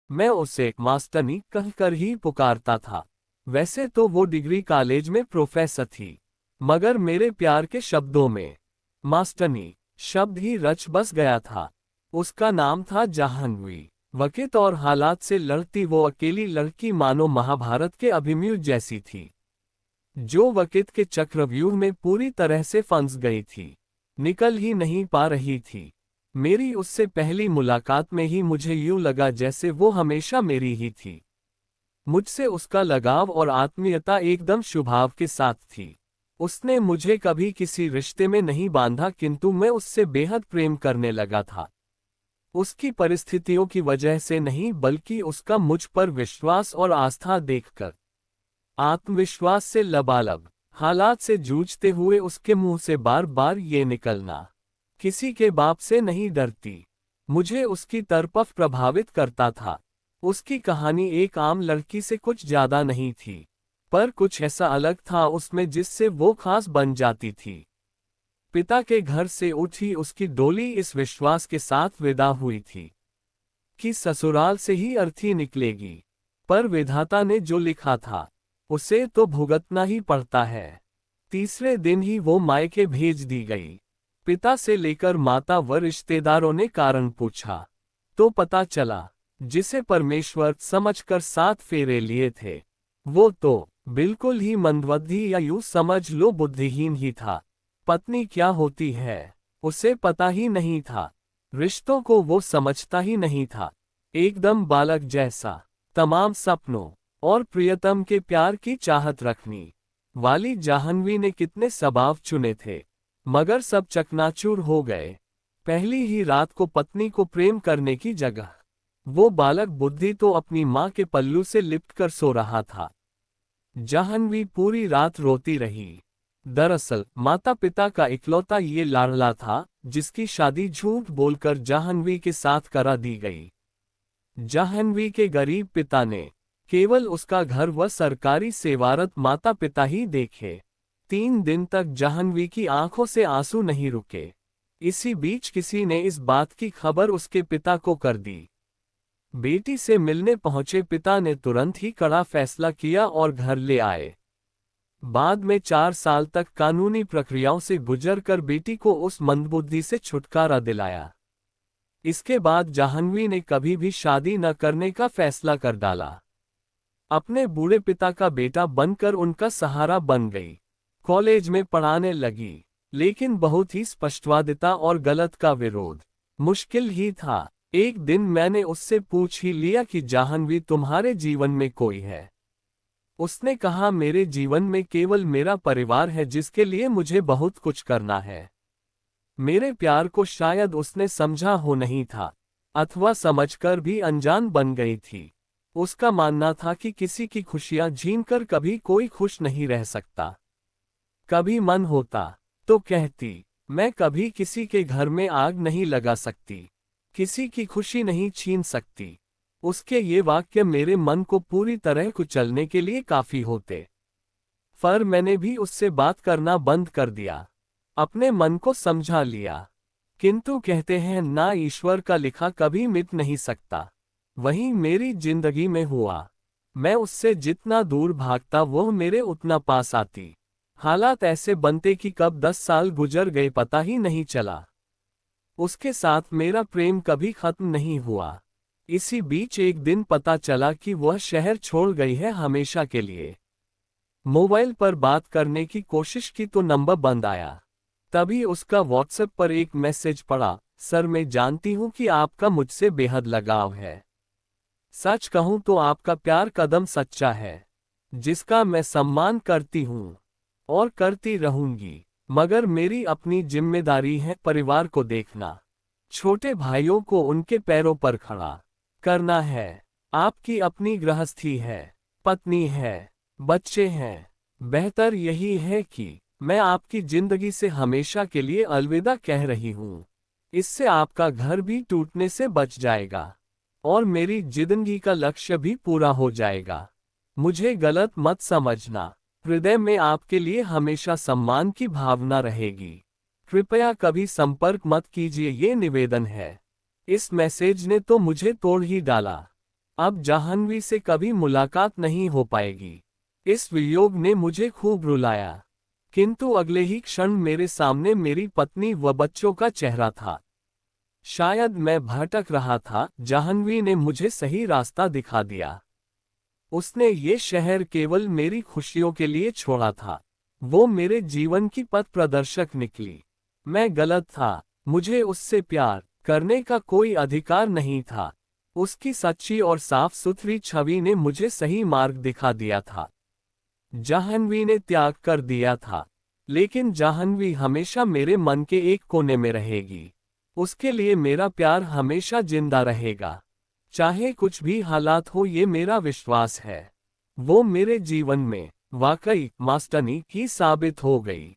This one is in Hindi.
मैं उसे मास्टरनी कहकर ही पुकारता था। वैसे तो वो डिग्री कॉलेज में प्रोफेसर थी, मगर मेरे प्यार के शब्दों में मास्टरनी शब्द ही रच बस गया था। उसका नाम था जाह्नवी। वक़्त और हालात से लड़ती वो अकेली लड़की मानो महाभारत के अभिमन्यु जैसी थी, जो वक़्त के चक्रव्यूह में पूरी तरह से फंस गई थी, निकल ही नहीं पा रही थी। मेरी उससे पहली मुलाकात में ही मुझे यूं लगा जैसे वो हमेशा मेरी ही थी। मुझसे उसका लगाव और आत्मीयता एकदम स्वभाव के साथ थी। उसने मुझे कभी किसी रिश्ते में नहीं बांधा, किंतु मैं उससे बेहद प्रेम करने लगा था। उसकी परिस्थितियों की वजह से नहीं, बल्कि उसका मुझ पर विश्वास और आस्था देखकर। आत्मविश्वास से लबालब, हालात से जूझते हुए उसके मुंह से बार बार ये निकलना, किसी के बाप से नहीं डरती, मुझे उसकी तरफ प्रभावित करता था। उसकी कहानी एक आम लड़की से कुछ ज्यादा नहीं थी, पर कुछ ऐसा अलग था उसमें जिससे वो खास बन जाती थी। पिता के घर से उठी उसकी डोली इस विश्वास के साथ विदा हुई थी कि ससुराल से ही अर्थी निकलेगी, पर विधाता ने जो लिखा था उसे तो भुगतना ही पड़ता है। तीसरे दिन ही वो मायके भेज दी गई। पिता से लेकर माता व रिश्तेदारों ने कारण पूछा, तो पता चला जिसे परमेश्वर समझकर 7 फेरे लिए थे, वो तो बिल्कुल ही मंदबुद्धि या यूं समझ लो बुद्धिहीन ही था। पत्नी क्या होती है उसे पता ही नहीं था, रिश्तों को वो समझता ही नहीं था। एकदम बालक जैसा, तमाम सपनों और प्रियतम के प्यार की चाहत रखनी वाली जाह्नवी ने कितने स्वभाव चुने थे, मगर सब चकनाचूर हो गए। पहली ही रात को पत्नी को प्रेम करने की जगह वो बालक बुद्धि तो अपनी माँ के पल्लू से लिपटकर सो रहा था। जाह्नवी पूरी रात रोती रही। दरअसल माता पिता का इकलौता ये लाडला था, जिसकी शादी झूठ बोलकर जाह्नवी के साथ करा दी गई। जाह्नवी के गरीब पिता ने केवल उसका घर व सरकारी सेवारत माता पिता ही देखे। 3 दिन तक जाह्नवी की आंखों से आंसू नहीं रुके। इसी बीच किसी ने इस बात की खबर उसके पिता को कर दी। बेटी से मिलने पहुंचे पिता ने तुरंत ही कड़ा फैसला किया और घर ले आए। बाद में 4 साल तक कानूनी प्रक्रियाओं से गुजरकर बेटी को उस मंदबुद्धि से छुटकारा दिलाया। इसके बाद जाह्नवी ने कभी भी शादी न करने का फैसला कर डाला। अपने बूढ़े पिता का बेटा बनकर उनका सहारा बन गई। कॉलेज में पढ़ाने लगी, लेकिन बहुत ही स्पष्टवादिता और गलत का विरोध मुश्किल ही था। एक दिन मैंने उससे पूछ ही लिया कि जाह्नवी, तुम्हारे जीवन में कोई है? उसने कहा, मेरे जीवन में केवल मेरा परिवार है जिसके लिए मुझे बहुत कुछ करना है। मेरे प्यार को शायद उसने समझा हो नहीं था, अथवा समझकर भी अनजान बन गई थी। उसका मानना था कि किसी की खुशियां छीनकर कभी कोई खुश नहीं रह सकता। कभी मन होता तो कहती, मैं कभी किसी के घर में आग नहीं लगा सकती, किसी की खुशी नहीं छीन सकती। उसके ये वाक्य मेरे मन को पूरी तरह कुचलने के लिए काफी होते। पर मैंने भी उससे बात करना बंद कर दिया, अपने मन को समझा लिया। किंतु कहते हैं ना, ईश्वर का लिखा कभी मिट नहीं सकता। वही मेरी जिंदगी में हुआ। मैं उससे जितना दूर भागता वो मेरे उतना पास आती। हालात ऐसे बनते कि कब 10 साल गुजर गए पता ही नहीं चला। उसके साथ मेरा प्रेम कभी खत्म नहीं हुआ। इसी बीच एक दिन पता चला कि वह शहर छोड़ गई है हमेशा के लिए। मोबाइल पर बात करने की कोशिश की तो नंबर बंद आया। तभी उसका व्हाट्सएप पर एक मैसेज पड़ा, सर मैं जानती हूं कि आपका मुझसे बेहद लगाव है। सच कहूं तो आपका प्यार कदम सच्चा है, जिसका मैं सम्मान करती हूं और करती रहूंगी। मगर मेरी अपनी जिम्मेदारी है परिवार को देखना, छोटे भाइयों को उनके पैरों पर खड़ा करना है। आपकी अपनी गृहस्थी है, पत्नी है, बच्चे हैं। बेहतर यही है कि मैं आपकी जिंदगी से हमेशा के लिए अलविदा कह रही हूं। इससे आपका घर भी टूटने से बच जाएगा और मेरी जिंदगी का लक्ष्य भी पूरा हो जाएगा। मुझे गलत मत समझना, हृदय में आपके लिए हमेशा सम्मान की भावना रहेगी। कृपया कभी संपर्क मत कीजिए, ये निवेदन है। इस मैसेज ने तो मुझे तोड़ ही डाला। अब जाह्नवी से कभी मुलाकात नहीं हो पाएगी। इस वियोग ने मुझे खूब रुलाया, किंतु अगले ही क्षण मेरे सामने मेरी पत्नी व बच्चों का चेहरा था। शायद मैं भटक रहा था, जाह्नवी ने मुझे सही रास्ता दिखा दिया। उसने ये शहर केवल मेरी खुशियों के लिए छोड़ा था। वो मेरे जीवन की पथ प्रदर्शक निकली। मैं गलत था, मुझे उससे प्यार करने का कोई अधिकार नहीं था। उसकी सच्ची और साफ सुथरी छवि ने मुझे सही मार्ग दिखा दिया था। जाह्नवी ने त्याग कर दिया था, लेकिन जाह्नवी हमेशा मेरे मन के एक कोने में रहेगी। उसके लिए मेरा प्यार हमेशा जिंदा रहेगा, चाहे कुछ भी हालात हो, ये मेरा विश्वास है। वो मेरे जीवन में वाकई मास्टनी ही साबित हो गई।